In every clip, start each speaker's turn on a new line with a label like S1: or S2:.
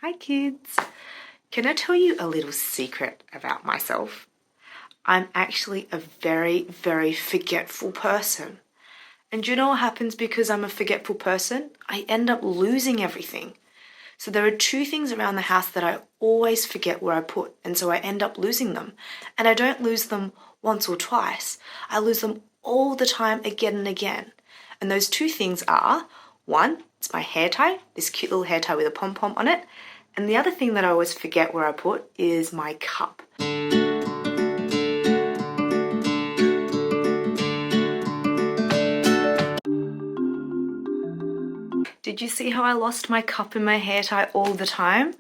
S1: Hi kids! Can I tell you a little secret about myself? I'm actually a very, very forgetful person. And do you know what happens because I'm a forgetful person? I end up losing everything. So there are two things around the house that I always forget where I put, and so I end up losing them. And I don't lose them once or twice. I lose them all the time, again and again. And those two things are, one, it's my hair tie, this cute little hair tie with a pom-pom on it. And the other thing that I always forget where I put is my cup. Did you see how I lost my cup and my hair tie all the time?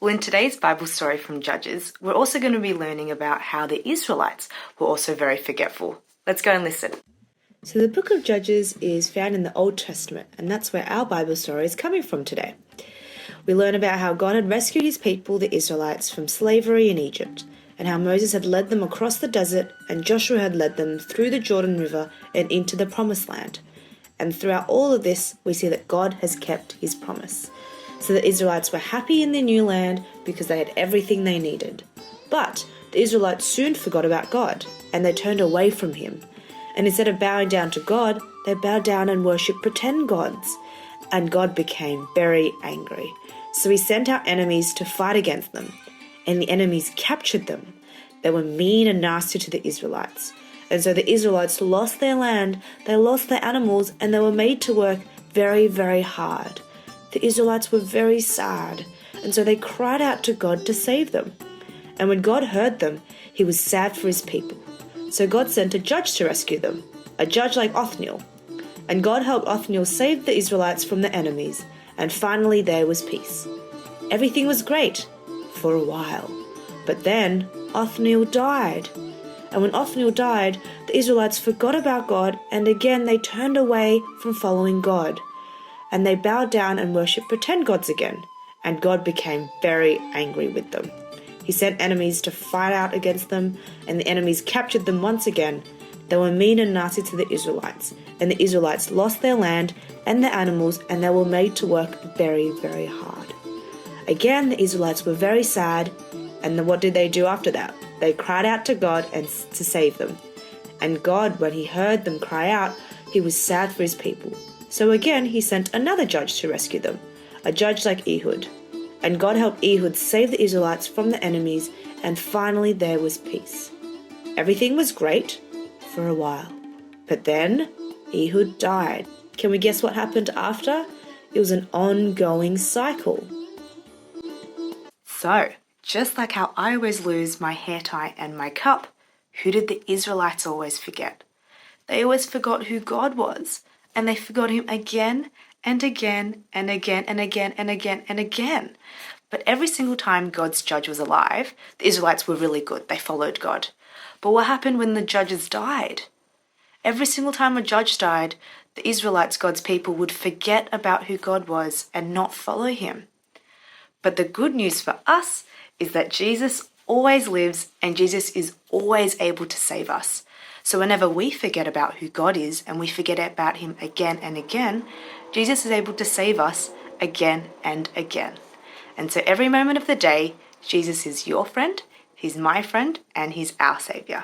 S1: Well, in today's Bible story from Judges, we're also going to be learning about how the Israelites were also very forgetful. Let's go and listen. So the book of Judges is found in the Old Testament, and that's where our Bible story is coming from today. We learn about how God had rescued his people, the Israelites, from slavery in Egypt, and how Moses had led them across the desert, and Joshua had led them through the Jordan River and into the Promised Land. And throughout all of this, we see that God has kept his promise. So the Israelites were happy in their new land because they had everything they needed. But the Israelites soon forgot about God, and they turned away from him. And instead of bowing down to God, they bowed down and worshipped pretend gods. And God became very angry. So he sent out enemies to fight against them, and the enemies captured them. They were mean and nasty to the Israelites. And so the Israelites lost their land, they lost their animals, and they were made to work very, very hard. The Israelites were very sad, and so they cried out to God to save them. And when God heard them, he was sad for his people. So God sent a judge to rescue them, a judge like Othniel. And God helped Othniel save the Israelites from their enemies, and finally there was peace. Everything was great for a while. But then Othniel died. And when Othniel died, the Israelites forgot about God, and again they turned away from following God. And they bowed down and worshipped pretend gods again. And God became very angry with them. He sent enemies to fight out against them, and the enemies captured them once again. They were mean and nasty to the Israelites, and the Israelites lost their land and their animals, and they were made to work very, very hard. Again, the Israelites were very sad, and what did they do after that? They cried out to God and to save them. And God, when he heard them cry out, he was sad for his people. So again, he sent another judge to rescue them, a judge like Ehud. And God helped Ehud save the Israelites from the enemies, and finally there was peace. Everything was great for a while. But then Ehud died. Can we guess what happened after? It was an ongoing cycle. So, just like how I always lose my hair tie and my cup, who did the Israelites always forget? They always forgot who God was, and they forgot him again and again and again and again and again and again. But every single time God's judge was alive, the Israelites were really good. They followed God. But what happened when the judges died? Every single time a judge died, the Israelites, God's people, would forget about who God was and not follow him. But the good news for us is that Jesus always lives, and Jesus is always able to save us. So whenever we forget about who God is and we forget about him again and again, Jesus is able to save us again and again. And so every moment of the day, Jesus is your friend, he's my friend, and he's our Saviour.